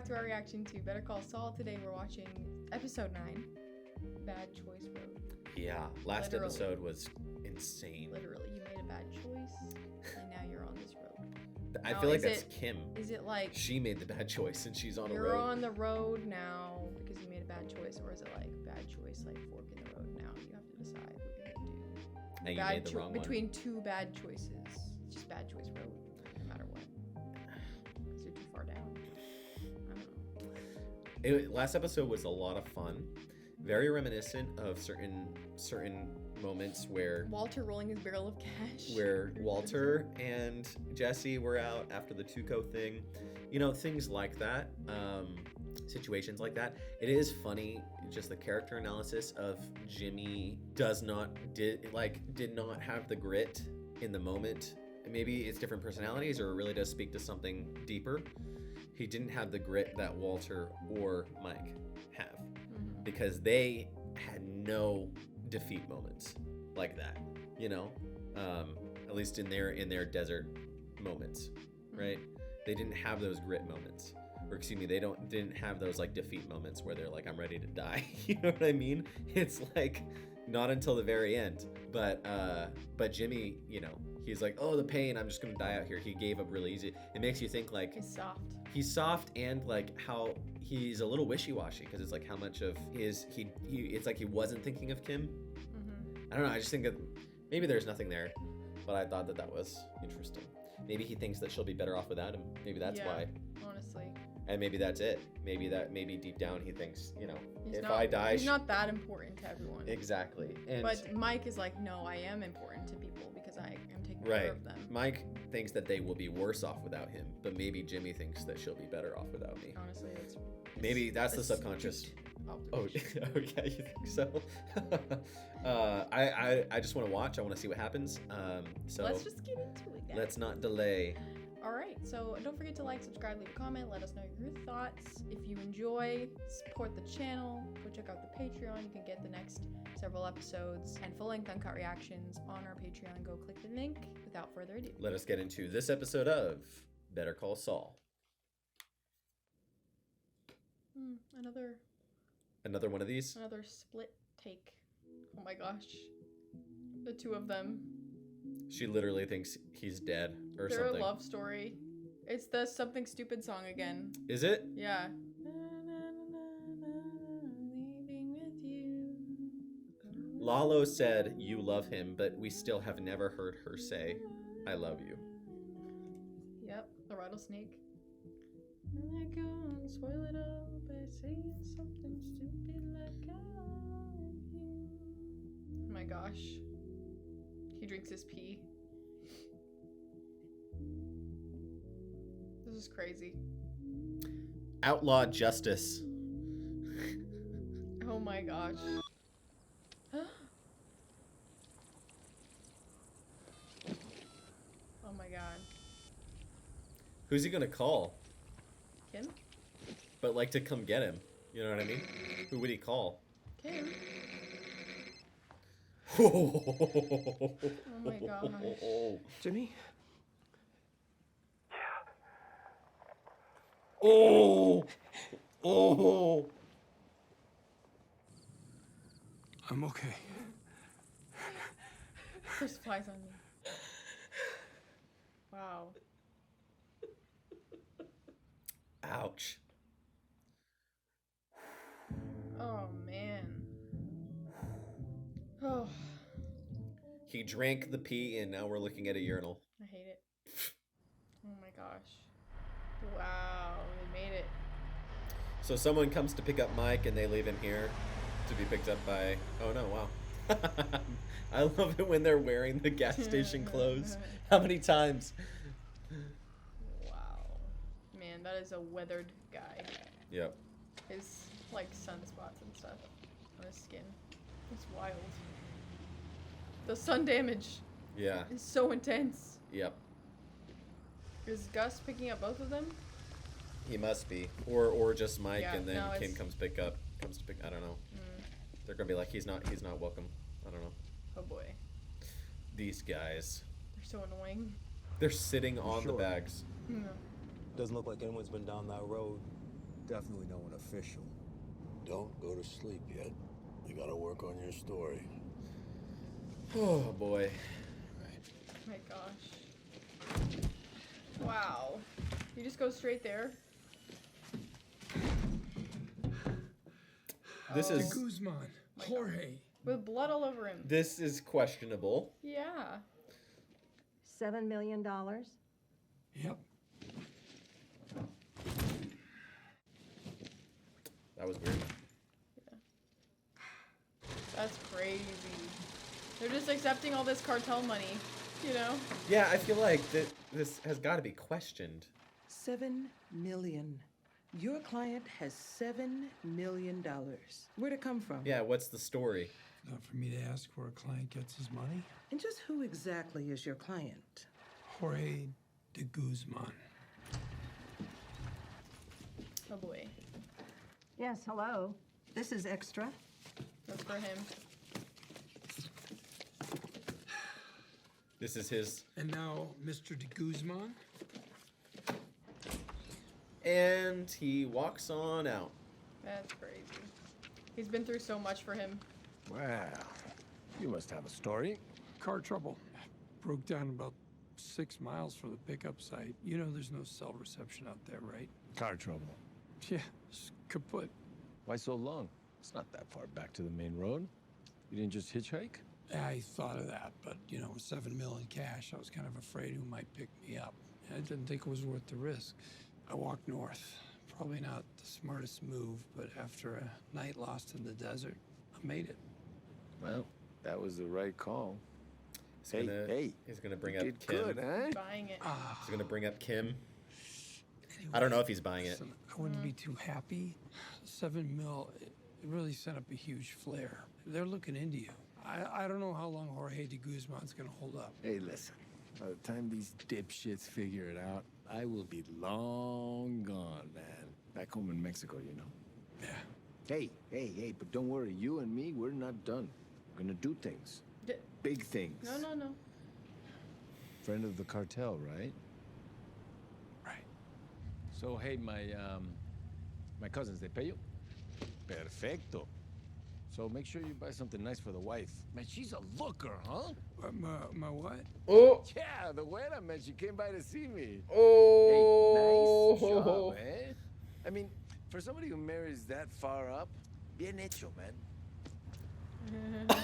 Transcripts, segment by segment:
back to our reaction to Better Call Saul. Today we're watching episode 9, Bad Choice Road. Yeah, last episode was insane. Literally, you made a bad choice, and now you're on this road. I feel like that's Kim. Is it like... She made the bad choice, and she's on a road. You're on the road now because you made a bad choice, or is it like bad choice, like fork in the road now? You have to decide what you're going to do. And you made the wrong one. Between two bad choices. It's just bad choice road, no matter what. Is it too far down? I don't know. Last episode was a lot of fun. Very reminiscent of certain moments where Walter rolling his barrel of cash. Where Walter and Jesse were out after the Tuco thing. You know, things like that. Situations like that. It is funny, just the character analysis of Jimmy did not have the grit in the moment. Maybe it's different personalities, or it really does speak to something deeper. He didn't have the grit that Walter or Mike have, because they had no defeat moments like that, you know, at least in their desert moments, right? They didn't have those grit moments, or excuse me, they didn't have those like defeat moments where they're like, I'm ready to die. You know what I mean? It's like not until the very end. But Jimmy, you know, he's like, oh, the pain, I'm just gonna die out here. He gave up really easy. It makes you think like he's soft and like how he's a little wishy-washy, because it's like how much of his it's like he wasn't thinking of Kim. I don't know, I just think that maybe there's nothing there, but I thought that was interesting. Maybe he thinks that she'll be better off without him. Maybe that's why. Honestly. And maybe that's it. Maybe deep down he thinks, you know, I die, he's not that important to everyone. Exactly. But Mike is like, no, I am important to people because I am taking care of them. Mike thinks that they will be worse off without him, but maybe Jimmy thinks that she'll be better off without me. Honestly, maybe that's the subconscious. Oh, yeah, you think so? I just want to watch. I want to see what happens. So let's just get into it, guys. Let's not delay. All right, so don't forget to like, subscribe, leave a comment, let us know your thoughts. If you enjoy, support the channel, go check out the Patreon. You can get the next several episodes and full-length uncut reactions on our Patreon. Go click the link. Without further ado, let us get into this episode of Better Call Saul. Another one of these? Another split take. Oh my gosh. The two of them. She literally thinks he's dead or something. Their love story. It's the Something Stupid song again. Is it? Yeah. Lalo said you love him, but we still have never heard her say, I love you. Yep, the rattlesnake. And I go and spoil it all by saying something stupid like I love you. Oh my gosh. He drinks his pee. This is crazy. Outlaw justice. Oh my gosh. Oh my god. Who's he gonna call? Kim? But like to come get him. You know what I mean? Who would he call? Kim. Oh my gosh. Jimmy? Oh! Oh! I'm okay. There's flies on me. Wow. Ouch. Oh, man. Oh. He drank the pee and now we're looking at a urinal. I hate it. Oh my gosh. Wow, they made it. So someone comes to pick up Mike and they leave him here to be picked up by... Oh no, wow. I love it when they're wearing the gas station clothes. How many times? Wow. Man, that is a weathered guy. Yep. His, like, sunspots and stuff on his skin. It's wild. The sun damage. Yeah. Is so intense. Yep. Is Gus picking up both of them? He must be. Or just Mike, Yeah, and then no, Kim comes to pick, I don't know. They're gonna be like, he's not welcome. I don't know. Oh boy. These guys. They're so annoying. They're sitting on the bags. No. Doesn't look like anyone's been down that road. definitely no one official. Don't go to sleep yet. You gotta work on your story. Oh boy. Oh my gosh. Wow. You just go straight there? This Oh. is Guzman, Jorge. With blood all over him. this is questionable. Yeah. $7 million? Yep. That was weird. That's crazy. They're just accepting all this cartel money, you know? Yeah, I feel like this has got to be questioned. $7 million. Your client has $7 million. Where'd it come from? Yeah, what's the story? Not for me to ask where a client gets his money. And just who exactly is your client? Jorge de Guzman. Oh boy. Yes, hello. This is Extra. That's for him. This is his. And now Mr. de Guzman. And he walks on out. That's crazy. He's been through so much for him. Well, you must have a story. Car trouble. Broke down about 6 miles from the pickup site. You know there's no cell reception out there, right? Car trouble. Yeah, it's kaput. Why so long? It's not that far back to the main road. You didn't just hitchhike? I thought of that, but you know, with $7 million cash, I was kind of afraid who might pick me up. I didn't think it was worth the risk. I walked north. Probably not the smartest move, but after a night lost in the desert, I made it. Well, that was the right call. He's gonna bring up Did Kim. good, huh? Buying it. He's gonna bring up Kim. Anyway, I don't know if he's buying it. listen, I wouldn't be too happy. 7 mil, it really set up a huge flare. They're looking into you. I don't know how long Jorge de Guzman's gonna hold up. Hey, listen. By the time these dipshits figure it out, I will be long gone, man. Back home in Mexico, you know. Yeah. Hey, but don't worry. You and me, we're not done. We're gonna do things. Big things. No. Friend of the cartel, right? Right. So, hey, my cousins, they pay you? Perfecto. So make sure you buy something nice for the wife. Man, she's a looker, huh? My what? Oh, Yeah, the güera, man. She came by to see me. oh. Hey, nice job, eh? I mean, for somebody who marries that far up, bien hecho, man.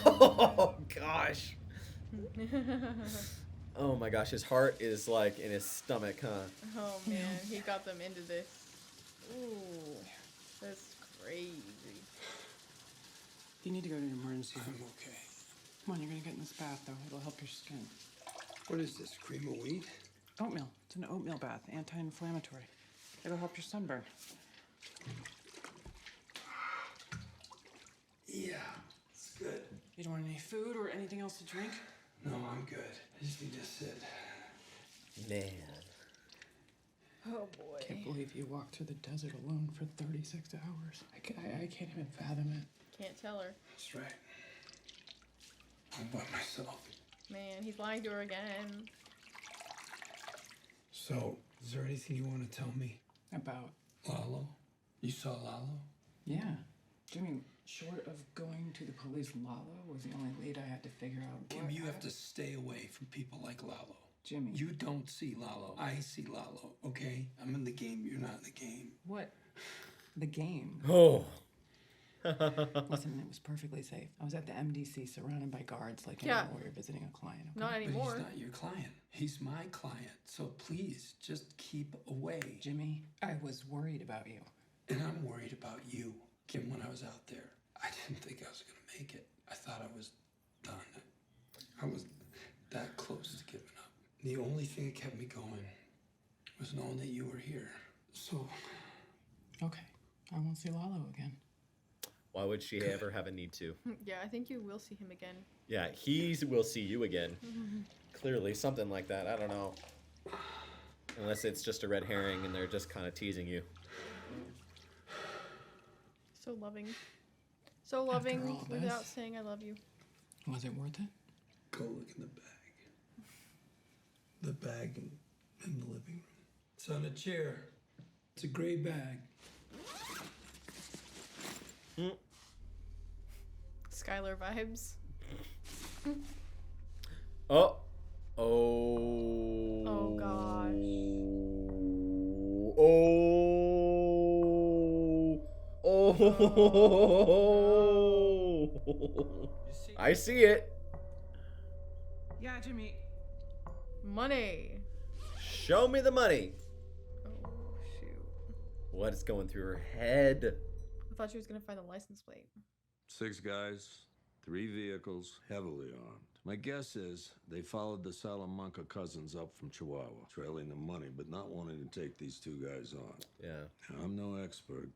Oh gosh. Oh my gosh, his heart is like in his stomach, huh? Oh man, he got them into this. Ooh, that's crazy. You need to go to an emergency I'm room. okay. Come on, you're gonna get in this bath though. It'll help your skin. What is this, cream of wheat? Oatmeal. It's an oatmeal bath, anti-inflammatory. It'll help your sunburn. Yeah, it's good. You don't want any food or anything else to drink? No, I'm good. I just need to sit. Man. Oh boy. Can't believe you walked through the desert alone for 36 hours. I can't even fathom it. Can't tell her. That's right. I'm by myself. Man, he's lying to her again. So, is there anything you want to tell me? About? Lalo? You saw Lalo? Yeah. Jimmy, short of going to the police, Lalo was the only lead I had to figure out. Kim, what you have happened. to stay away from people like Lalo. Jimmy. You don't see Lalo. I see Lalo, okay? I'm in the game, you're not in the game. What? The game. Oh. Listen, it was perfectly safe. I was at the MDC surrounded by guards like Yeah. any lawyer visiting a client. Okay? Not But anymore. he's not your client. He's my client. So please, just keep away. Jimmy, I was worried about you. And I'm worried about you, Kim, when I was out there. I didn't think I was going to make it. I thought I was done. I was that close to giving up. The only thing that kept me going was knowing that you were here. So, Okay, I won't see Lalo again. Why would she ever have a need to? Yeah, I think you will see him again. Yeah, he will see you again. Clearly, something like that. I don't know. Unless it's just a red herring and they're just kind of teasing you. So loving. So loving all this. without saying I love you. Was it worth it? go look in the bag. The bag in the living room. It's on a chair. It's a gray bag. Skylar vibes. Oh. Oh. Oh gosh. Oh. Oh. I see it. Yeah, Jimmy. Money. Show me the money. Oh shoot. What is going through her head? I thought she was gonna find the license plate. 6 guys, 3 vehicles, heavily armed. My guess is they followed the Salamanca cousins up from Chihuahua, trailing the money, but not wanting to take these 2 guys on. Yeah. Now, I'm no expert,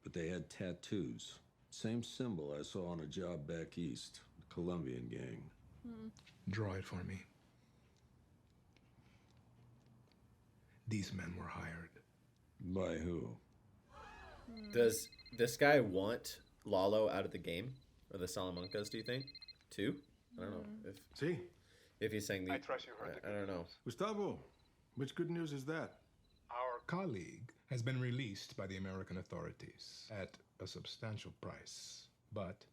but they had tattoos. Same symbol I saw on a job back east, the Colombian gang. Draw it for me. These men were hired. By who? Does this guy want Lalo out of the game? Or the Salamancas, do you think? Too? I don't know. See? If he's saying the... I trust you heard the I don't know. Gustavo, which good news is that? Our colleague has been released by the American authorities at a substantial price. But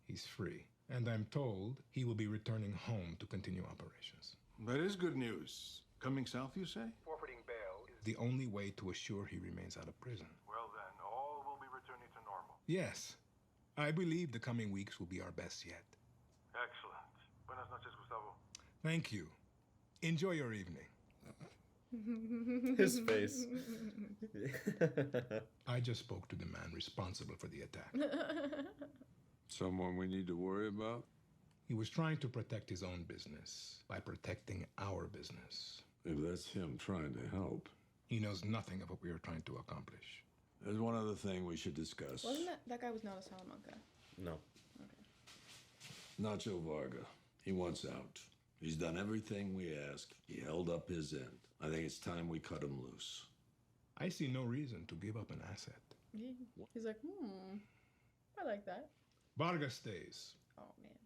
he's free. And I'm told he will be returning home to continue operations. That is good news. Coming south, you say? Forfeiting bail is the only way to assure he remains out of prison. Well then, all will be returning to normal. Yes. I believe the coming weeks will be our best yet. Excellent. Buenas noches, Gustavo. Thank you. Enjoy your evening. His face. I just spoke to the man responsible for the attack. Someone we need to worry about? He was trying to protect his own business by protecting our business. If that's him trying to help. He knows nothing of what we are trying to accomplish. There's one other thing we should discuss. Wasn't that guy was not a Salamanca? No. Nacho Varga. He wants out. He's done everything we asked. He held up his end. I think it's time we cut him loose. I see no reason to give up an asset. He's like, I like that. Varga stays. Oh man.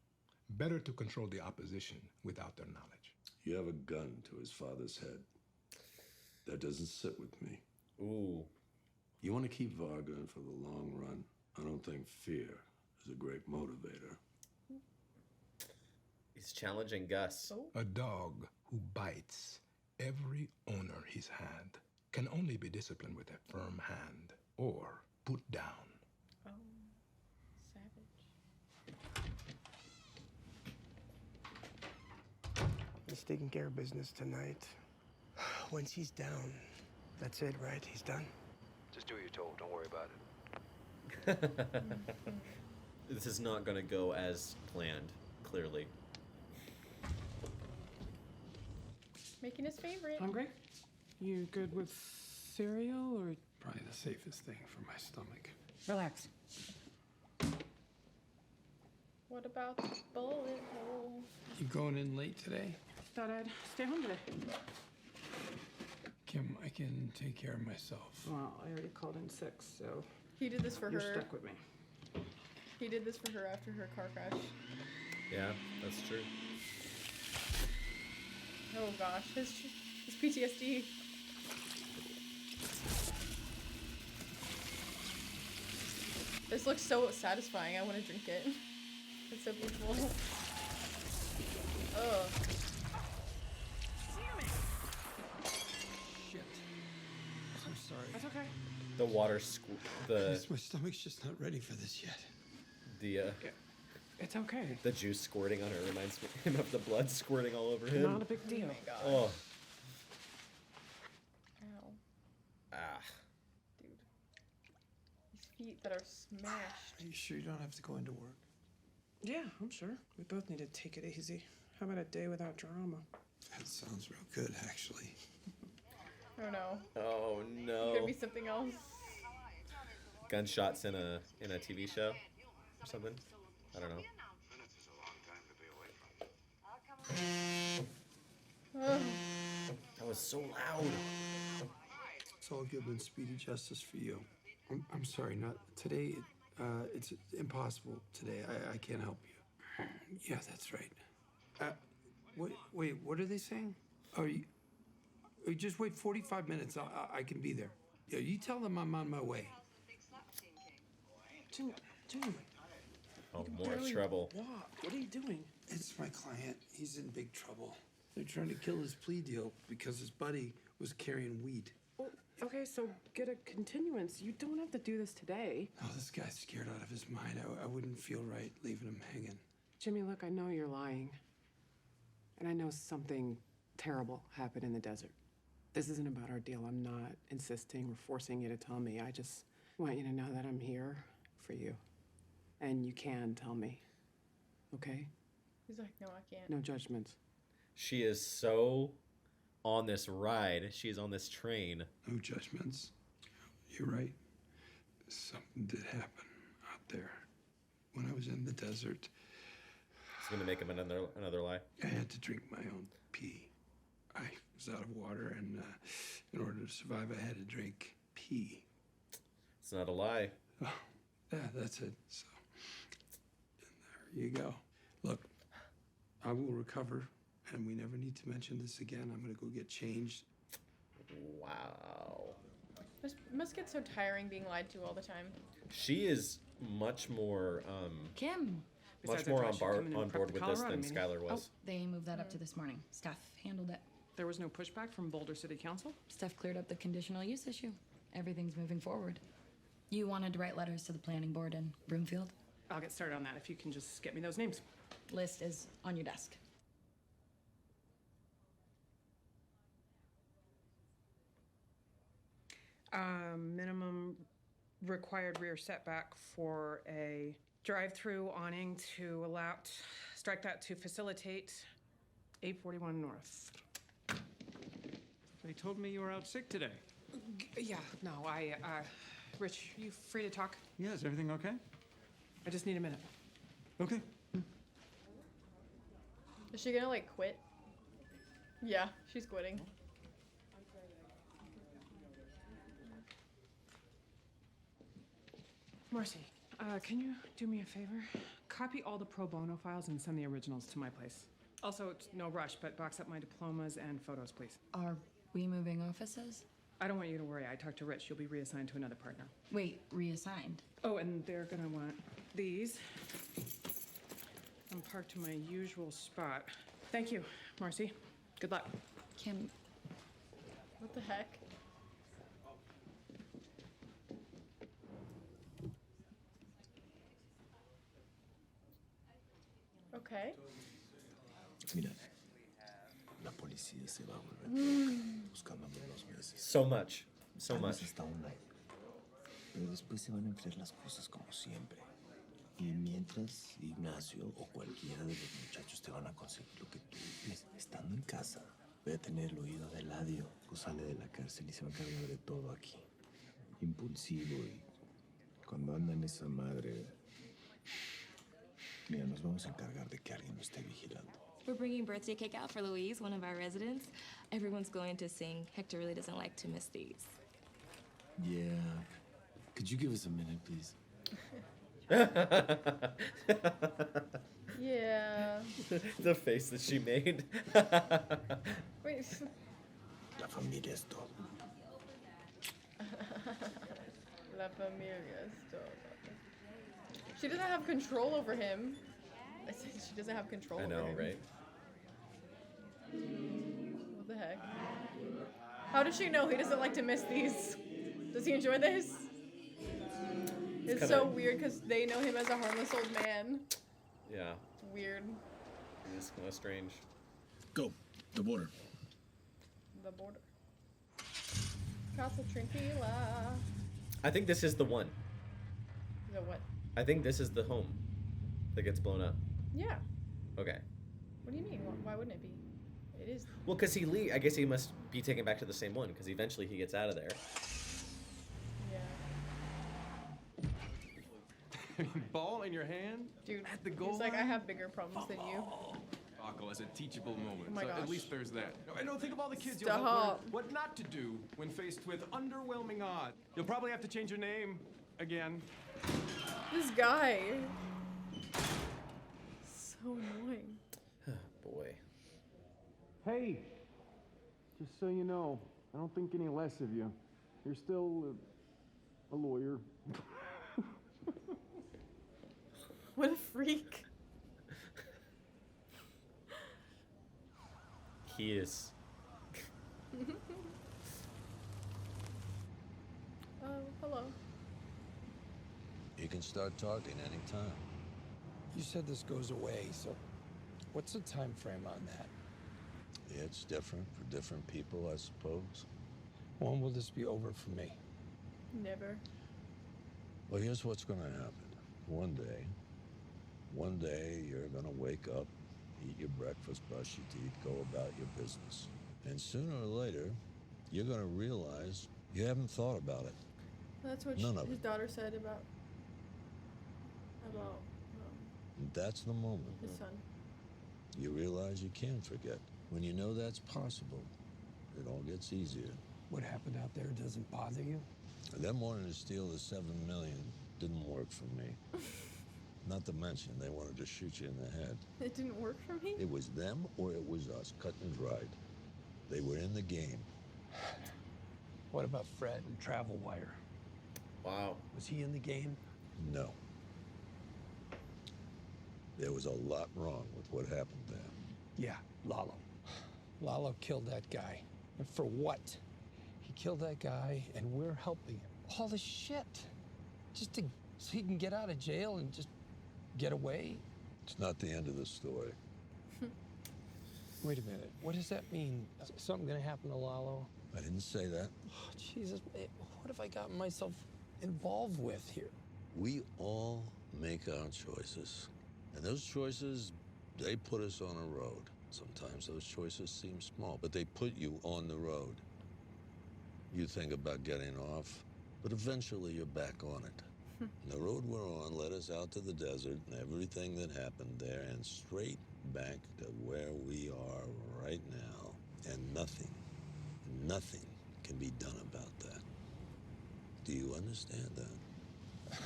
Better to control the opposition without their knowledge. You have a gun to his father's head. That doesn't sit with me. Ooh. You want to keep Varga in for the long run? I don't think fear is a great motivator. He's challenging Gus. Oh. A dog who bites every owner he's had can only be disciplined with a firm hand or put down. Oh. Savage. He's taking care of business tonight. Once he's down, that's it, right? He's done. Just do what you're told. Don't worry about it. This is not going to go as planned, clearly. Making his favorite. Hungry? You good with cereal or? Probably the safest thing for my stomach. Relax. What about the bullet hole? You going in late today? Thought I'd stay home today. Kim, I can take care of myself. Well, I already called in sick, so He did this for you're her. stuck with me. He did this for her after her car crash. Yeah, that's true. Oh gosh, his PTSD. This looks so satisfying. I want to drink it. It's so beautiful. Ugh. Shit. I'm sorry. That's okay. The water My stomach's just not ready for this yet. It's okay. The juice squirting on her reminds him of the blood squirting all over him. Not a big deal. Oh my gosh. Oh. Ow. Ah. Dude. These feet that are smashed. Are you sure you don't have to go into work? Yeah, I'm sure. We both need to take it easy. How about a day without drama? That sounds real good, actually. Oh no. Oh no. Could be something else. Gunshots in a TV show or something. I don't know. That was so loud. Saul Goodman, speedy justice for you. I'm sorry, not today. It's impossible today. I can't help you. Yeah, that's right. Wait, what are they saying? Just wait 45 minutes. I can be there. Yeah, you tell them I'm on my way. Jimmy, Oh, you can more barely trouble. walk. What are you doing? It's my client. He's in big trouble. They're trying to kill his plea deal because his buddy was carrying weed. Well, okay, so get a continuance. You don't have to do this today. Oh, this guy's scared out of his mind. I wouldn't feel right leaving him hanging. Jimmy, look, I know you're lying. And I know something terrible happened in the desert. This isn't about our deal. I'm not insisting or forcing you to tell me. I just want you to know that I'm here for you. And you can tell me. Okay? He's like, no, I can't. No judgments. She is so on this ride. She is on this train. No judgments. You're right. Something did happen out there. When I was in the desert, It's gonna make him another lie. I had to drink my own pee. I was out of water, and in order to survive, I had to drink pee. It's not a lie. Oh, yeah, that's it. So, there you go. Look, I will recover, and we never need to mention this again. I'm gonna go get changed. Wow. This must get so tiring being lied to all the time. She is much more Kim. much more on board with this than Skylar was. They moved that up to this morning. Staff handled it. There was no pushback from Boulder City Council? Staff cleared up the conditional use issue. Everything's moving forward. You wanted to write letters to the planning board in Broomfield? I'll get started on that if you can just get me those names. List is on your desk. Minimum required rear setback for a drive-through awning to allow, strike that to facilitate 841 North. They told me you were out sick today. Yeah, no, Rich, you free to talk? Yeah, is everything okay? I just need a minute. Okay. Is she gonna like quit? Yeah, she's quitting. Marcy, can you do me a favor? Copy all the pro bono files and send the originals to my place. Also, it's no rush, but box up my diplomas and photos, please. Are we moving offices? I don't want you to worry. I talked to Rich. You'll be reassigned to another partner. Wait, reassigned? Oh, and they're gonna want these. I'm parked to my usual spot. Thank you, Marcy. Good luck. Kim. What the heck? Okay. Mira, la policía se va a volver buscándome unos meses. So much. So Tal vez much. hasta un año. Pero después se van a enfriar las cosas como siempre. Y mientras Ignacio o cualquiera de los muchachos te van a conseguir lo que tú pides, estando en casa, voy a tener el oído de Eladio, pues sale de la cárcel y se va a encargar de todo aquí. Impulsivo y cuando anda en esa madre, mira, nos vamos a encargar de que alguien lo esté vigilando. We're bringing birthday cake out for Louise, one of our residents. Everyone's going to sing Hector Really Doesn't Like to Miss These. Yeah. Could you give us a minute, please? Yeah. The face that she made. Wait. La familia es todo. La familia es todo. She doesn't have control over him. I said she doesn't have control I over know, him. right? What the heck? How does she know he doesn't like to miss these? Does he enjoy this? It's kinda- so weird because they know him as a harmless old man. Yeah. It's weird. It is kind of strange. Go. The border. The border. Casa Tranquila. I think this is the one. The what? I think this is the home that gets blown up. Yeah. Okay. What do you mean? Why wouldn't it be? It is. Well, because I guess he must be taken back to the same one because eventually he gets out of there. Yeah. Ball in your hand? Dude, At the goal he's like, I line? have bigger problems than you. Debacle as a teachable moment. Oh my so gosh. at least there's that. I know, think of all the kids Stop. you'll help learn what not to do when faced with underwhelming odds. You'll probably have to change your name again. This guy. So annoying. Boy. Hey, just so you know, I don't think any less of you. You're still a lawyer. What a freak. He is. Oh, hello. You can start talking anytime. You said this goes away, so what's the time frame on that? It's different for different people, I suppose. When will this be over for me? Never. Well, here's what's gonna happen. One day you're gonna wake up, eat your breakfast, brush your teeth, go about your business. And sooner or later, you're gonna realize you haven't thought about it. That's what None of his it. daughter said about That's the moment. his son. You realize you can forget. When you know that's possible, it all gets easier. What happened out there doesn't bother you? Them wanting to steal the $7 million didn't work for me. Not to mention, they wanted to shoot you in the head. It didn't work for me? It was them or it was us, cut and dried. They were in the game. What about Fred and Travel Wire? Wow. Was he in the game? No. There was a lot wrong with what happened there. Yeah, Lalo. Lalo killed that guy. And for what? He killed that guy and we're helping him. All this shit. Just so he can get out of jail and just get away? It's not the end of the story. Wait a minute. What does that mean? Is something gonna happen to Lalo? I didn't say that. Oh, Jesus, what have I gotten myself involved with here? We all make our choices. And those choices, they put us on a road. Sometimes those choices seem small, but they put you on the road. You think about getting off, but eventually you're back on it. And the road we're on led us out to the desert and everything that happened there and straight back to where we are right now. And nothing can be done about that. Do you understand that?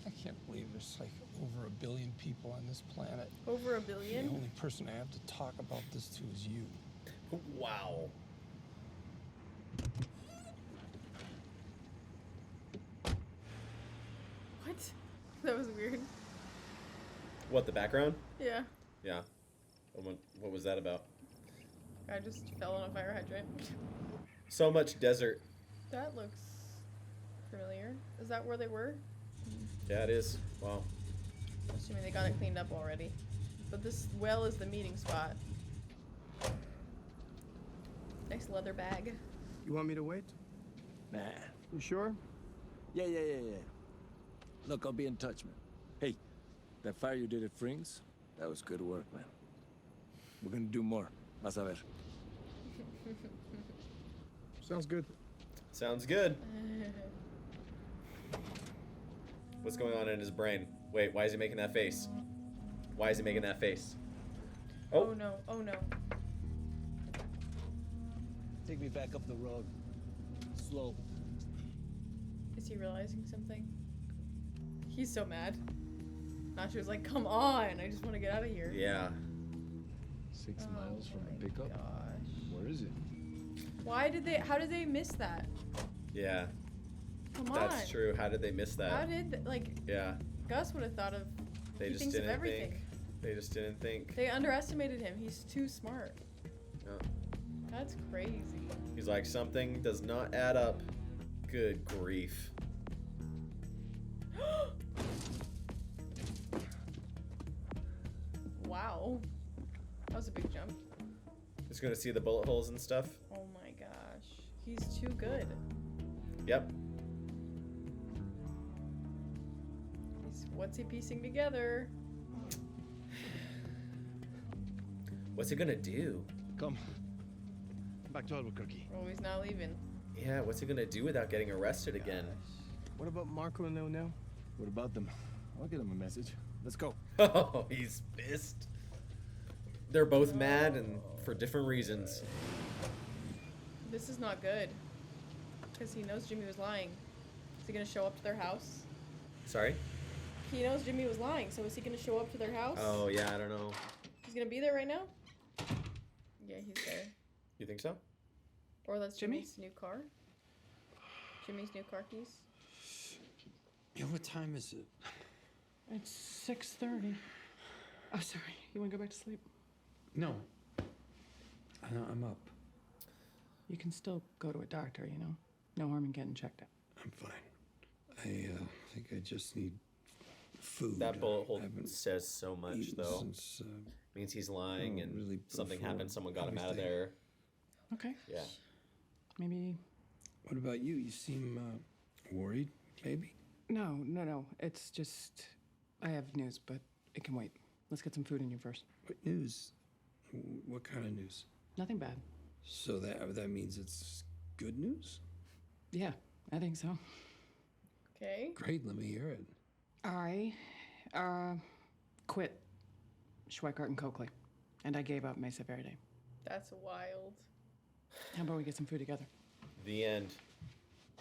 I can't believe there's like over 1 billion people on this planet. Over 1 billion? The only person I have to talk about this to is you. Wow. What? That was weird. What, the background? Yeah. Yeah. What was that about? I just fell on a fire hydrant. So much desert. That looks familiar. Is that where they were? Yeah, it is. Wow. Assuming they got it cleaned up already. But this well is the meeting spot. Nice leather bag. You want me to wait? Nah. You sure? Yeah. Look, I'll be in touch, man. Hey, that fire you did at Frings, that was good work, man. We're gonna do more. Vas a ver. Sounds good. Sounds good. What's going on in his brain? Wait, why is he making that face? Why is he making that face? Oh no, oh no. Take me back up the road. Slow. Is he realizing something? He's so mad. Nacho's like, come on, I just want to get out of here. Yeah. 6 miles from the pickup? Gosh. Where is it? How did they miss that? Yeah. Come on. That's true. How did they miss that? How did, Yeah. Gus would have thought of, They he just thinks of didn't everything. think. They just didn't think. They underestimated him. He's too smart. Yeah. That's crazy. He's like, something does not add up. Good grief. Wow. That was a big jump. Just gonna see the bullet holes and stuff. Oh my gosh. He's too good. Yep. What's he piecing together? What's he gonna do? Come. Back to Albuquerque. Oh, he's not leaving. Yeah, what's he gonna do without getting arrested again? What about Marco and Leonel? What about them? I'll get them a message. Let's go. Oh, he's pissed. They're both mad and for different reasons. This is not good. Because he knows Jimmy was lying. Is he gonna show up to their house? Sorry? He knows Jimmy was lying, so is he gonna show up to their house? Oh, yeah, I don't know. He's gonna be there right now? Yeah, he's there. You think so? Or that's Jimmy's new car? Jimmy's new car keys? Yeah, what time is it? It's 6:30. Oh, sorry. You want to go back to sleep? No. I'm up. You can still go to a doctor, you know? No harm in getting checked out. I'm fine. I think I just need food. That bullet hole I haven't says so much, eaten though. since, Means he's lying and really something before happened. Someone got him out of everything. there. Okay. Yeah. Maybe. What about you? You seem worried, maybe? No. It's just. I have news, but it can wait. Let's get some food in you first. What news? What kind of news? Nothing bad. So that means it's good news? Yeah, I think so. Okay. Great, let me hear it. I quit Schweikart and Coakley, and I gave up Mesa Verde. That's wild. How about we get some food together? The end.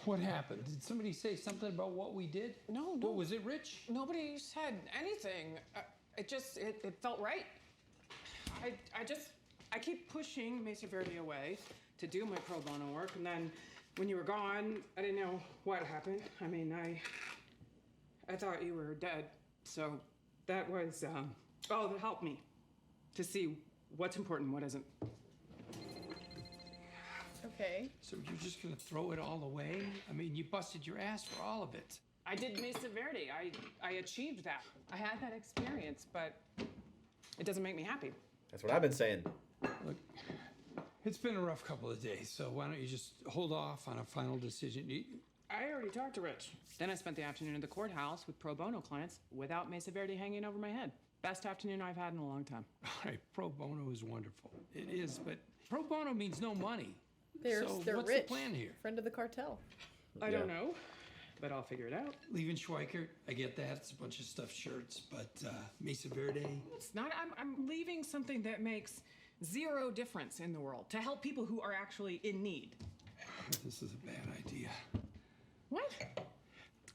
What happened? Did somebody say something about what we did? No. What, was it Rich? Nobody said anything. It felt right. I keep pushing Mesa Verde away to do my pro bono work, and then when you were gone, I didn't know what happened. I mean, I thought you were dead, so that was, that helped me to see what's important, what isn't. Okay. So you're just gonna throw it all away? I mean, you busted your ass for all of it. I did Mesa Verde. I achieved that. I had that experience, but it doesn't make me happy. That's what I've been saying. Look, it's been a rough couple of days, so why don't you just hold off on a final decision? I already talked to Rich. Then I spent the afternoon at the courthouse with pro bono clients without Mesa Verde hanging over my head. Best afternoon I've had in a long time. All right, pro bono is wonderful. It is, but pro bono means no money. They're so what's rich. the plan here? Friend of the cartel. I don't know, but I'll figure it out. Leaving Schweikart, I get that. It's a bunch of stuffed shirts, but Mesa Verde. It's not. I'm leaving something that makes zero difference in the world to help people who are actually in need. This is a bad idea. What?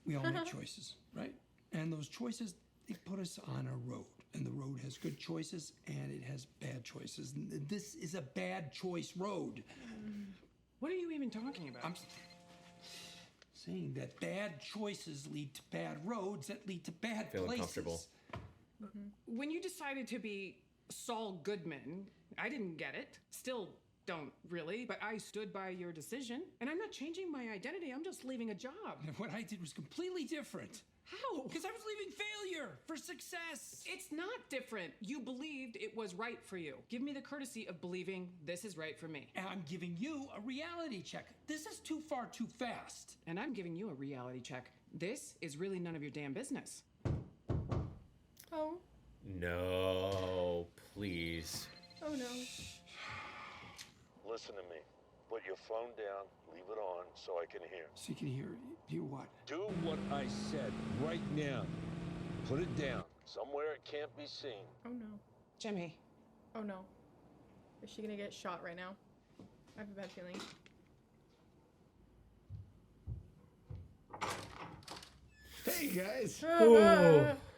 We all make choices, right? And those choices, they put us on a road. And the road has good choices and it has bad choices. And this is a bad choice road. What are you even talking about? I'm saying that bad choices lead to bad roads that lead to bad Feeling places. comfortable. When you decided to be Saul Goodman, I didn't get it. Still don't really, but I stood by your decision. And I'm not changing my identity, I'm just leaving a job. And what I did was completely different. How? Because I was leaving failure for success. It's not different. You believed it was right for you. Give me the courtesy of believing this is right for me. And I'm giving you a reality check. This is too far too fast. And I'm giving you a reality check. This is really none of your damn business. Oh. No, please. Oh no. Listen to me. Put your phone down, leave it on so I can hear. So you can hear what? Do what I said right now. Put it down. Somewhere it can't be seen. Oh no. Jimmy. Oh no. Is she gonna get shot right now? I have a bad feeling. Hey guys.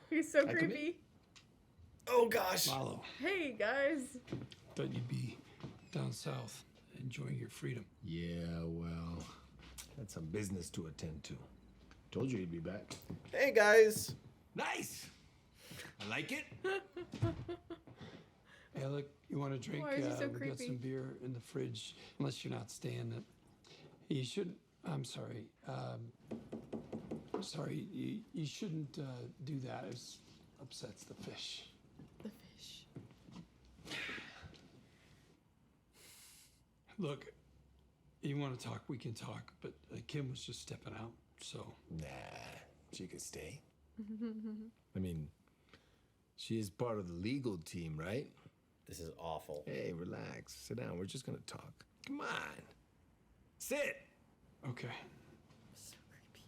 He's so I come creepy. Oh gosh. Follow. Hey guys. Thought you'd be down south enjoying your freedom. Yeah, well, had some business to attend to. Told you he'd be back. Hey guys. Nice. I like it. Hey, look, you want a drink? Why is he so we got creepy? some beer in the fridge, unless you're not staying. You should. I'm sorry. Sorry. You shouldn't do that. It upsets the fish. The fish. Look, you want to talk? We can talk. But Kim was just stepping out, so. Nah, she could stay. I mean, she is part of the legal team, right? This is awful. Hey, relax. Sit down. We're just gonna talk. Come on. Sit. Okay. So creepy.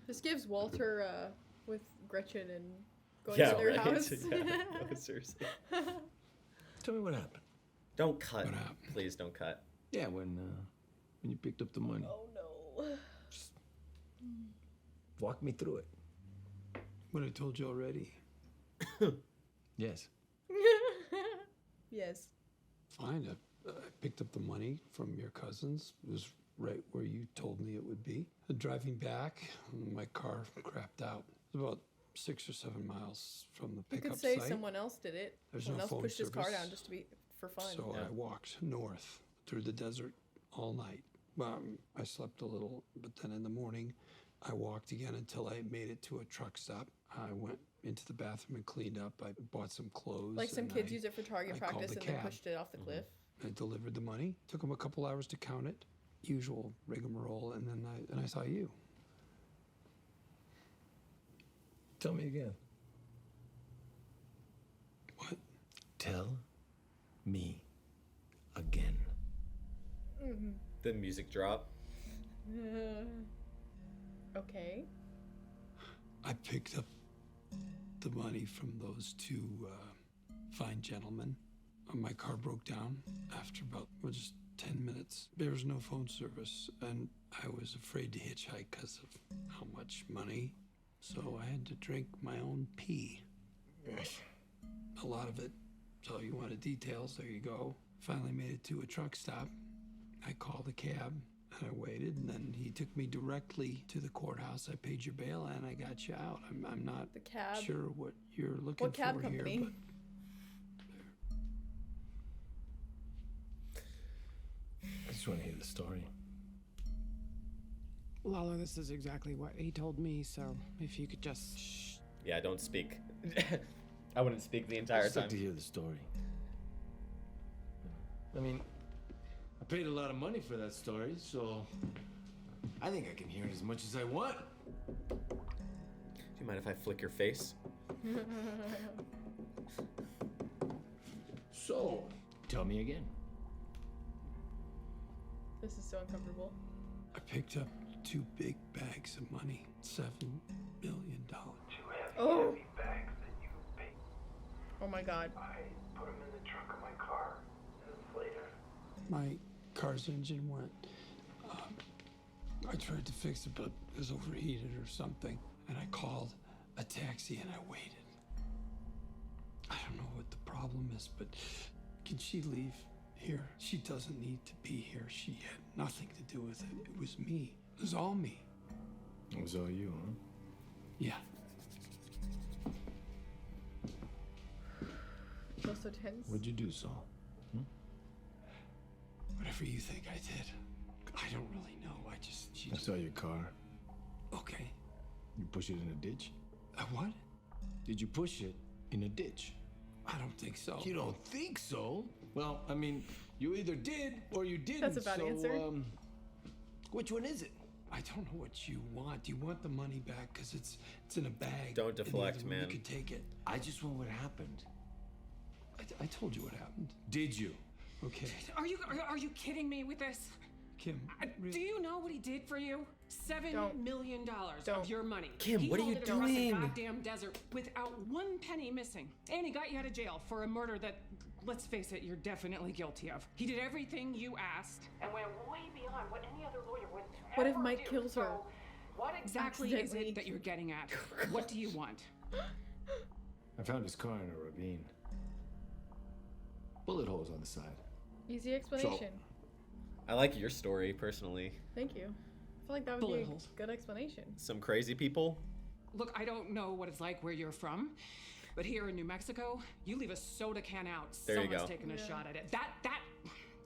This gives Walter with Gretchen and going Yeah, to their right? house. Yeah, no, seriously. Tell me what happened. Don't cut. What happened? Please don't cut. Yeah, when you picked up the money. Oh no. Walk me through it. What I told you already. Yes. Yes. Fine. I picked up the money from your cousins. It was right where you told me it would be. Driving back, my car crapped out. It was about 6 or 7 miles from the You pickup could say site. someone else did it. There's Someone no else phone pushed his car service. down just to be for fun. So I walked north through the desert all night. I slept a little, but then in the morning, I walked again until I made it to a truck stop. I went into the bathroom and cleaned up. I bought some clothes. Like some and kids I- use it for target I called practice the and then cab. pushed it off the cliff. I delivered the money. Took them a couple hours to count it. Usual rigmarole, and then I saw you. Tell me again. What? Tell me again. The music drop. Okay. I picked up the money from those two fine gentlemen. My car broke down after about just 10 minutes. There was no phone service, and I was afraid to hitchhike because of how much money. So I had to drink my own pee. A lot of it. So you wanted details, there you go. Finally made it to a truck stop. I called a cab, and I waited, and then he took me directly to the courthouse. I paid your bail, and I got you out. I'm not The cab. sure what you're looking What cab for company? here, I just want to hear the story. Lalo, this is exactly what he told me, so if you could just... Shh. Yeah, don't speak. I wouldn't speak the entire I'd just time. like to hear the story. I mean, I paid a lot of money for that story, so I think I can hear it as much as I want. Do you mind if I flick your face? So, tell me again. This is so uncomfortable. I picked up 2 big bags of money, $7 million. 2 Oh. heavy bags that you paid. Oh my god. I put them in the trunk of my car. Minutes later. My car's engine went. I tried to fix it, but it was overheated or something. And I called a taxi and I waited. I don't know what the problem is, but can she leave here? She doesn't need to be here. She had nothing to do with it. It was me. It was all me. It was all you, huh? Yeah. Feels so tense. What'd you do, Saul? Whatever you think I did. I don't really know. I saw your car. Okay. You push it in a ditch? A what? Did you push it in a ditch? I don't think so. You don't think so? Well, I mean, you either did or you didn't. That's a bad answer. Which one is it? I don't know what you want. You want the money back because it's in a bag. Don't in the deflect, other room. man. You can take it. I just want what happened. I told you what happened. Did you? Okay. Are you kidding me with this? Kim, Do you know what he did for you? $7 million of your money. Kim, He what are hauled you it across the doing? goddamn desert without 1 penny missing. And he got you out of jail for a murder that, let's face it, you're definitely guilty of. He did everything you asked and went way beyond what any other lawyer would What if ever Mike do. kills her? So what exactly is Accidentally. it that you're getting at? What do you want? I found his car in a ravine. Bullet holes on the side. Easy explanation. I like your story personally. Thank you. I feel like that would Bullet be a holes. good explanation. Some crazy people. Look, I don't know what it's like where you're from, but here in New Mexico, you leave a soda can out, There you someone's go. taking a shot at it.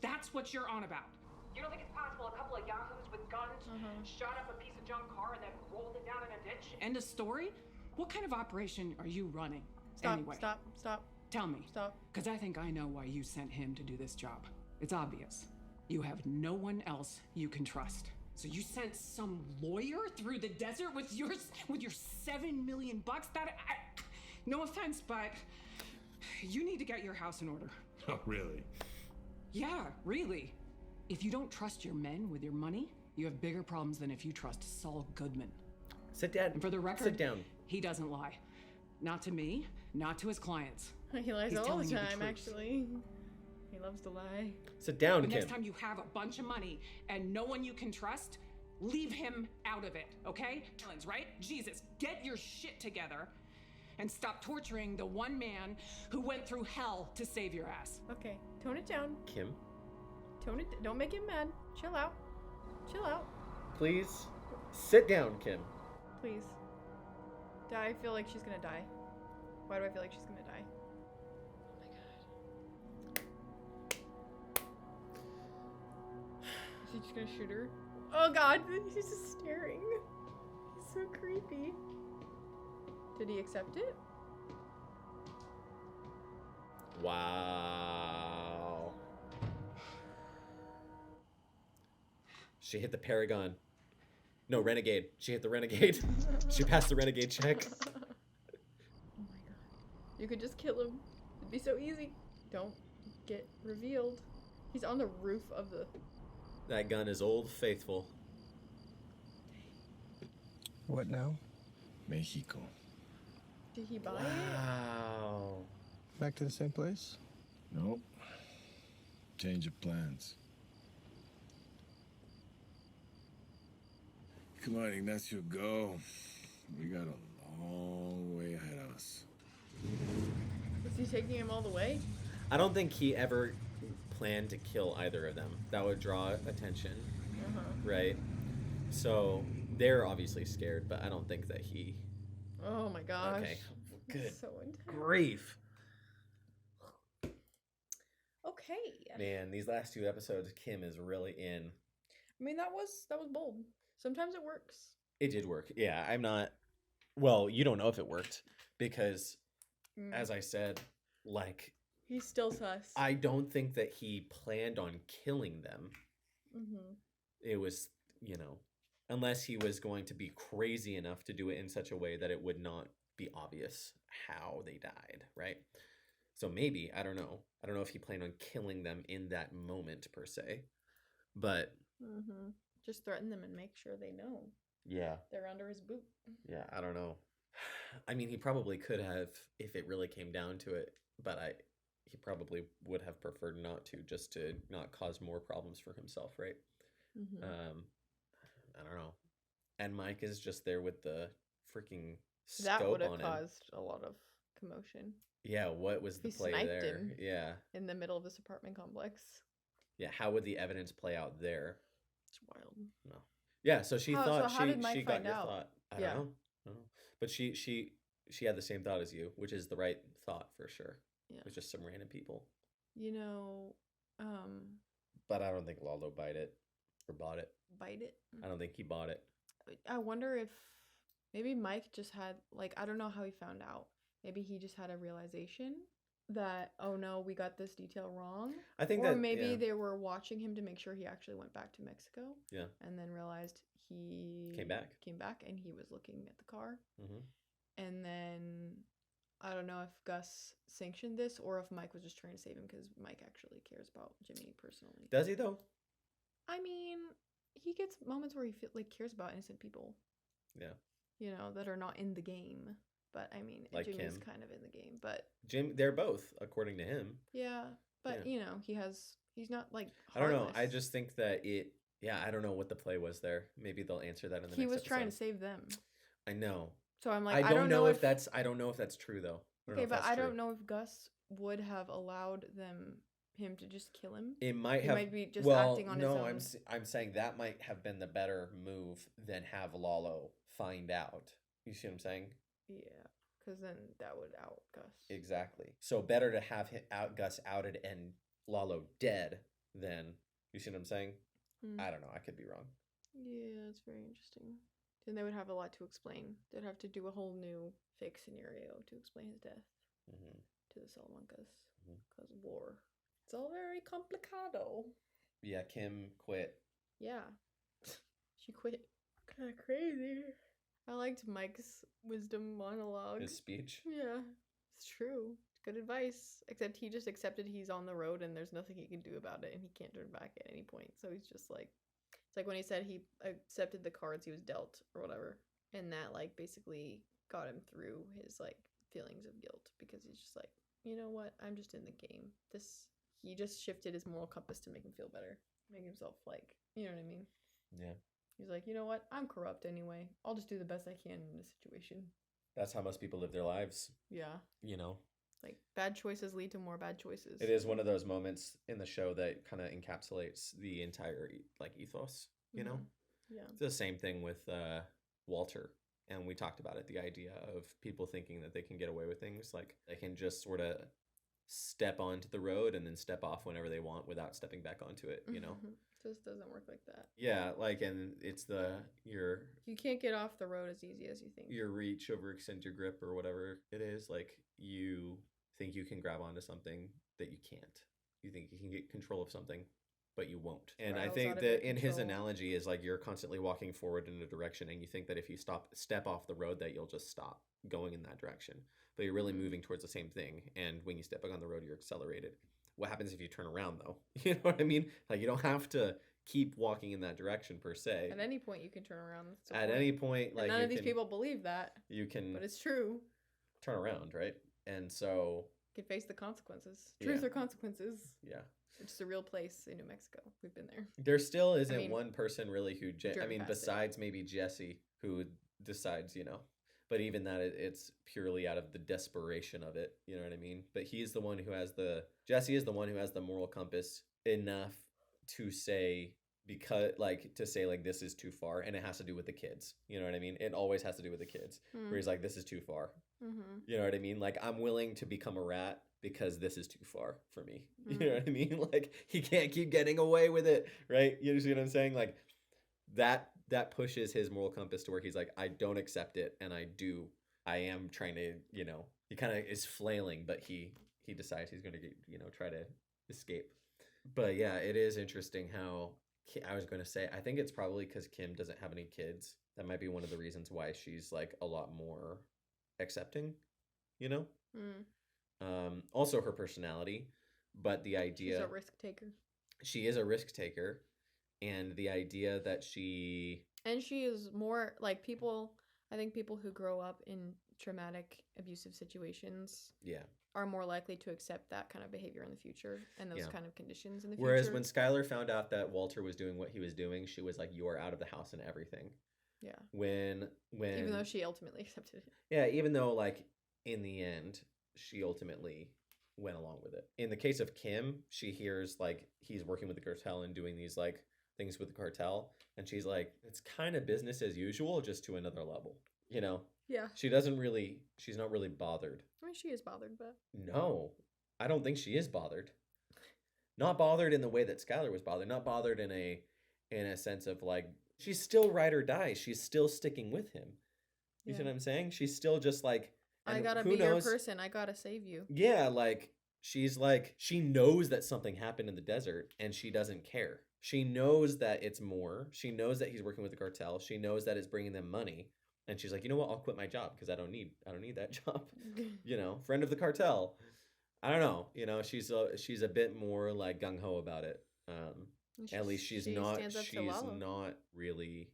That's what you're on about. You don't think it's possible a couple of yahoos with guns shot up a piece of junk car and then rolled it down in a ditch? End of story? What kind of operation are you running? Stop, anyway? stop. Tell me. Stop. Because I think I know why you sent him to do this job. It's obvious. You have no one else you can trust. So you sent some lawyer through the desert with your $7 million? No offense, but you need to get your house in order. Oh, really? Yeah, really. If you don't trust your men with your money, you have bigger problems than if you trust Saul Goodman. Sit down. And for the record, Sit down. he doesn't lie. Not to me, not to his clients. He lies He's all the telling you the time, truth. actually. He loves to lie. Sit down, The Kim. next time you have a bunch of money and no one you can trust, leave him out of it, okay? Right? Jesus, get your shit together and stop torturing the one man who went through hell to save your ass. Okay, tone it down. Kim, Don't make him mad. Chill out. Chill out. please sit down, Kim. Please. I feel like she's gonna die. Why do I feel like she's gonna die? Is he just gonna shoot her? Oh god, he's just staring. He's so creepy. Did he accept it? Wow. She hit the Paragon. No, Renegade. She hit the Renegade. She passed the Renegade check. Oh my god. You could just kill him. It'd be so easy. Don't get revealed. He's on the roof of the... That gun is Old Faithful. What now? Mexico. Did he buy it? Wow. Back to the same place? Nope. Change of plans. Come on, Ignacio, go. We got a long way ahead of us. Is he taking him all the way? I don't think he ever planned to kill either of them. That would draw attention, right? So they're obviously scared, but I don't think that he... Oh my gosh. Okay, good So intense. grief. Okay. Man, these last 2 episodes, Kim is really in. I mean, that was bold. Sometimes it works. It did work. Yeah, I'm not... Well, you don't know if it worked because, as I said, like... He's still sus. I don't think that he planned on killing them. Mm-hmm. It was, you know, unless he was going to be crazy enough to do it in such a way that it would not be obvious how they died, right? So maybe, I don't know. I don't know if he planned on killing them in that moment per se, but... Mm-hmm. Just threaten them and make sure they know. Yeah. They're under his boot. Yeah, I don't know. I mean, he probably could have if it really came down to it, but he probably would have preferred not to, just to not cause more problems for himself, right? Mm-hmm. I don't know. And Mike is just there with the freaking That scope would have on him. caused a lot of commotion. Yeah, what was the He play sniped there? him. Yeah. In the middle of this apartment complex. Yeah, how would the evidence play out there? It's wild. No. Yeah, so she thought how did Mike she got find your out? thought. I don't know. But she had the same thought as you, which is the right thought for sure. Yeah. It was just some random people. You know, But I don't think Lalo bought it. Bite it? I don't think he bought it. I wonder if maybe Mike just had, like, I don't know how he found out. Maybe he just had a realization that, oh no, we got this detail wrong. I think or that maybe yeah. they were watching him to make sure he actually went back to Mexico. Yeah. And then realized he Came back and he was looking at the car. Mm-hmm. And then I don't know if Gus sanctioned this or if Mike was just trying to save him because Mike actually cares about Jimmy personally. Does he though? I mean, he gets moments where he cares about innocent people. Yeah. You know, that are not in the game. But I mean, Like Jimmy's him. kind of in the game. But Jim, they're both, according to him. yeah, but Yeah. you know, he's not like I don't know. heartless. I just think that I don't know what the play was there. Maybe they'll answer that in the next he was episode. trying to save them. I know. So I'm like, I don't know if that's true though. Okay, but I don't know if Gus would have allowed him to just kill him. It might he have. might be just well, acting on no, his own. I'm saying that might have been the better move than have Lalo find out. You see what I'm saying? Yeah, because then that would out Gus. Exactly. So better to have Gus outed and Lalo dead than, you see what I'm saying? I don't know. I could be wrong. Yeah, it's very interesting. Then they would have a lot to explain. They'd have to do a whole new fake scenario to explain his death to the Salamancas because war. It's all very complicado. Yeah, Kim quit. Yeah, she quit. Kind of crazy. I liked Mike's wisdom monologue. His speech. Yeah, it's true. Good advice. Except he just accepted he's on the road and there's nothing he can do about it and he can't turn back at any point. So he's just like, it's like when he said he accepted the cards he was dealt or whatever. And that like basically got him through his like feelings of guilt because he's just like, you know what? I'm just in the game. He just shifted his moral compass to make him feel better. Make himself like, you know what I mean? Yeah. He's like, you know what? I'm corrupt anyway. I'll just do the best I can in this situation. That's how most people live their lives. Yeah. You know? Like, bad choices lead to more bad choices. It is one of those moments in the show that kind of encapsulates the entire, like, ethos, you know? Yeah. It's the same thing with Walter. And we talked about it, the idea of people thinking that they can get away with things, like they can just sort of step onto the road and then step off whenever they want without stepping back onto it, you know? Just doesn't work like that. Yeah, like, and it's you can't get off the road as easy as you think. your reach, overextend your grip, or whatever it is. Like, you think you can grab onto something that you can't. You think you can get control of something, but you won't. And I Spirals think out of that your in his control. analogy is like you're constantly walking forward in a direction, and you think that if you step off the road, that you'll just stop going in that direction. But you're really moving towards the same thing. And when you step back on the road, you're accelerated. What happens if you turn around, though? You know what I mean? Like, you don't have to keep walking in that direction per se. At any point, you can turn around. That's the At any point, like, and none you of these can- people believe that. You can But it's true. turn around, right? And so, You can face the consequences. Truth Yeah. or consequences. yeah. Which is a real place in New Mexico. We've been there. There still isn't I mean, one person really who, driven past it. besides maybe Jesse, who decides, you know. But even that, it's purely out of the desperation of it. You know what I mean? But he's the one who has Jesse is the one who has the moral compass enough to say, this is too far. And it has to do with the kids. You know what I mean? It always has to do with the kids. Hmm. Where he's like, this is too far. Mm-hmm. You know what I mean? Like, I'm willing to become a rat because this is too far for me. You Mm-hmm. know what I mean? Like, he can't keep getting away with it, right? You see what I'm saying? Like, that pushes his moral compass to where he's like, I don't accept it, and I am trying to, you know, he kind of is flailing, but he decides he's going to, you know, try to escape. But yeah, it is interesting how, I was going to say, I think it's probably because Kim doesn't have any kids. That might be one of the reasons why she's like a lot more accepting, you know? Mm. Also her personality, but the idea She's a risk taker. she is a risk taker, and the idea that And she is more like I think people who grow up in traumatic, abusive situations yeah. are more likely to accept that kind of behavior in the future and those Yeah. kind of conditions in the Whereas future. when Skylar found out that Walter was doing what he was doing, she was like, you are out of the house and everything. Yeah. When Even though she ultimately accepted it. Yeah, even though, like, in the end, she ultimately went along with it. In the case of Kim, she hears, like, he's working with the cartel and doing these, like, things with the cartel. And she's like, it's kind of business as usual, just to another level, you know? Yeah. She's not really bothered. I mean, she is bothered, but No, I don't think she is bothered. Not bothered in the way that Skylar was bothered. Not bothered in a sense of, like, she's still ride or die. She's still sticking with him. You see Yeah. what I'm saying? She's still just like, I and gotta who be your knows- person. I gotta save you. Yeah, like, she's like, she knows that something happened in the desert and she doesn't care. She knows that it's more. She knows that he's working with the cartel. She knows that it's bringing them money. And she's like, you know what? I'll quit my job because I don't need that job. You know, friend of the cartel. I don't know. You know, she's a bit more like gung ho about it. At least she stands up to Lalo. not really.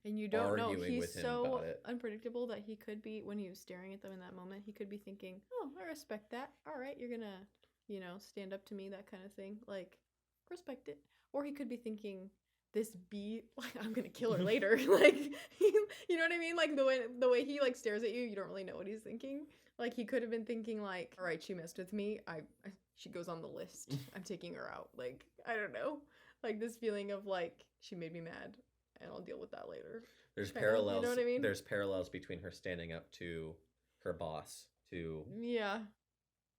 And you don't know. arguing He's with him so about it. unpredictable that he could be, when he was staring at them in that moment, he could be thinking, oh, I respect that. All right, you're gonna, you know, stand up to me, that kind of thing. Like, respect it. Or he could be thinking, this bee, like, I'm gonna kill her later. Like, you know what I mean? Like, the way he, like, stares at you, you don't really know what he's thinking. Like, he could have been thinking, like, all right, she messed with me. She goes on the list. I'm taking her out. Like, I don't know. Like, this feeling of, like, she made me mad, and I'll deal with that later. There's Kinda, parallels. You know what I mean? There's parallels between her standing up to her boss, to Yeah.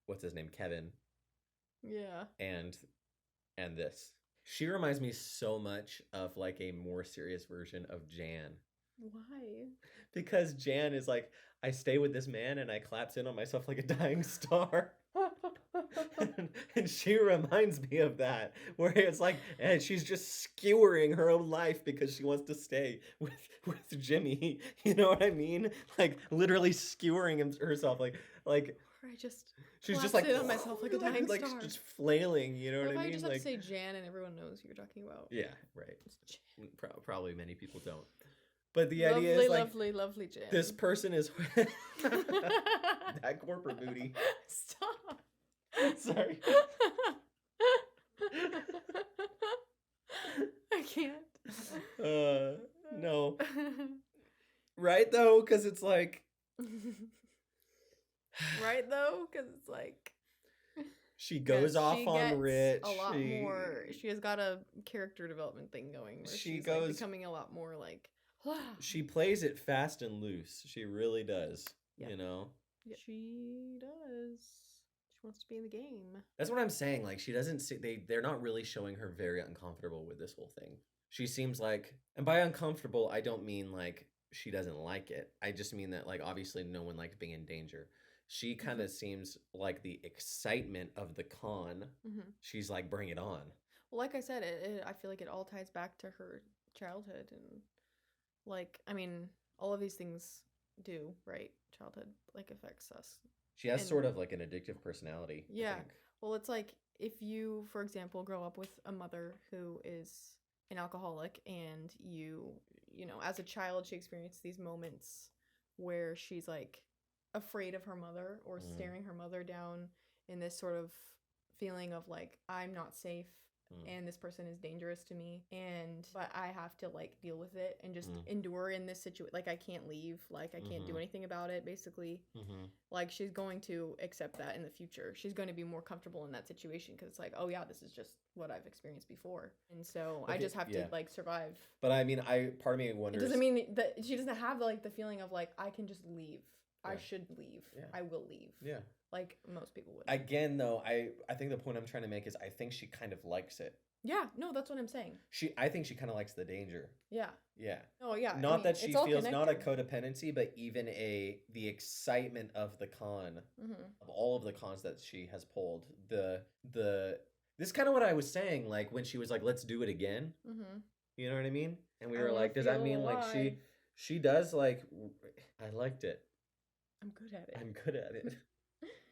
what's his name, Kevin, Yeah. and this. She reminds me so much of like a more serious version of Jan. Why? Because Jan is like, I stay with this man and I collapse in on myself like a dying star. and she reminds me of that, where it's like, and she's just skewering her own life because she wants to stay with Jimmy. You know what I mean? Like, literally skewering herself, like. Or I just She's just collapsed like in on myself like a dying like star. just flailing. You know What what if I I mean? just have Like, to say Jan and everyone knows who you're talking about? yeah, right. Probably many people don't. But the idea is like, lovely Jan. this person is that corporate booty. Stop. Sorry. I can't. No. Right though, because it's like. Right though, because it's like. She goes off she on gets Rich. A lot more. She has got a character development thing going. Where She she's goes- like becoming a lot more like She plays it fast and loose. She really does. Yeah. You know? Yeah, she does. She wants to be in the game. That's what I'm saying. Like, she doesn't see, they're not really showing her very uncomfortable with this whole thing. She seems like, and by uncomfortable, I don't mean like she doesn't like it. I just mean that, like, obviously no one likes being in danger. She kind of seems like the excitement of the con. She's like, bring it on. Well, like I said, I feel like it all ties back to her childhood. And, like, I mean, all of these things do, right? Childhood, like, affects us. She has sort of like an addictive personality. Yeah. I think. Well, it's like if you, for example, grow up with a mother who is an alcoholic and you know, as a child, she experienced these moments where she's like afraid of her mother or staring her mother down in this sort of feeling of like, I'm not safe and this person is dangerous to me, but I have to like deal with it and just endure in this situation. Like, I can't leave, like I can't do anything about it, basically. Like, she's going to accept that in the future. She's going to be more comfortable in that situation because it's like, oh yeah, this is just what I've experienced before, and so I just have to like survive. But I mean, part of me wonders. It doesn't mean that she doesn't have like the feeling of like, I can just leave. I should leave. I will leave. Yeah. Like most people would. Again, though, I think the point I'm trying to make is I think she kind of likes it. Yeah, no, that's what I'm saying. I think she kind of likes the danger. Yeah. Yeah. Oh yeah. Not that she feels not a codependency, but even the excitement of the con, of all of the cons that she has pulled. This is kind of what I was saying, like when she was like, "Let's do it again." You know what I mean? And we were like, "Does that mean like she does like?" I liked it. I'm good at it. I'm good at it.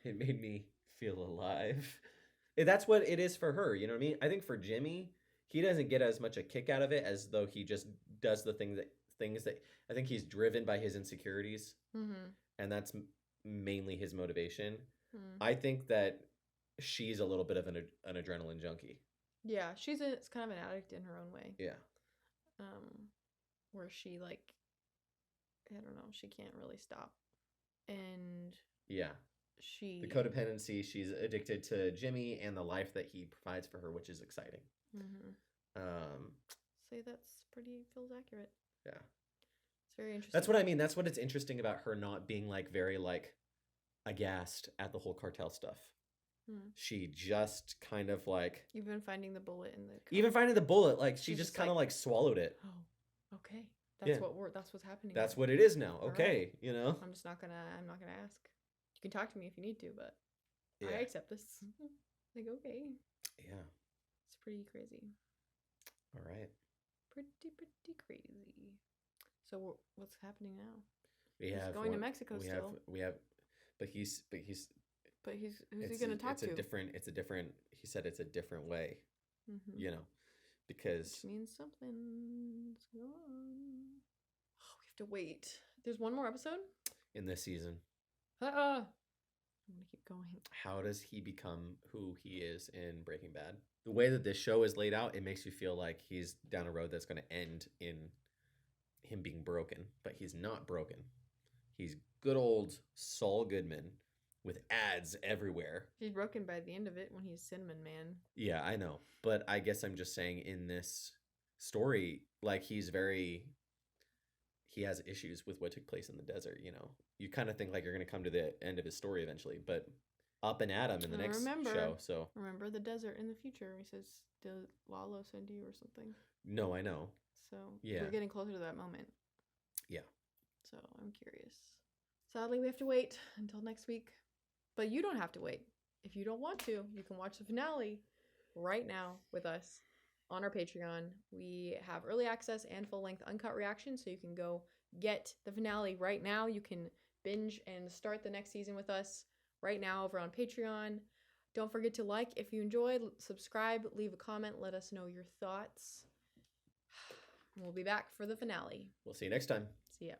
It made me feel alive. That's what it is for her, you know what I mean? I think for Jimmy, he doesn't get as much a kick out of it as though he just does the things that I think he's driven by his insecurities, and that's mainly his motivation. I think that she's a little bit of an adrenaline junkie. Yeah, it's kind of an addict in her own way. Yeah. Where she like, I don't know, she can't really stop, and yeah. The codependency, she's addicted to Jimmy and the life that he provides for her, which is exciting. Say that's feels accurate. Yeah. It's very interesting. That's what I mean. That's what it's interesting about her not being like very like aghast at the whole cartel stuff. She just kind of like even finding the bullet in the like she just kind of like swallowed it. Oh, okay. That's what's happening. That's what it is now. Okay, right. You know. I'm not gonna ask. You can talk to me if you need to, but I accept this. Like, okay. Yeah. It's pretty crazy. All right. Pretty crazy. So what's happening now? He's going to Mexico still. But who's he going to talk to? It's a different, he said it's a different way, you know, because. Which means something's going on. Oh, we have to wait. There's one more episode? In this season. I'm gonna keep going. How does he become who he is in Breaking Bad? The way that this show is laid out, it makes you feel like he's down a road that's going to end in him being broken, but he's not broken. He's good old Saul Goodman with ads everywhere. He's broken by the end of it when he's Cinnamon Man. Yeah, I know, but I guess I'm just saying in this story, like he has issues with what took place in the desert, you know. You kind of think like you're going to come to the end of his story eventually, but up and at him in the next show. So remember the desert in the future. He says, "Did Lalo send you or something?" No, I know. So we're getting closer to that moment. Yeah. So I'm curious. Sadly, we have to wait until next week, but you don't have to wait. If you don't want to, you can watch the finale right now with us on our Patreon. We have early access and full-length uncut reactions, so you can go get the finale right now. You can binge and start the next season with us right now over on Patreon. Don't forget to like if you enjoyed, subscribe, leave a comment, let us know your thoughts. We'll be back for the finale. We'll see you next time. See ya.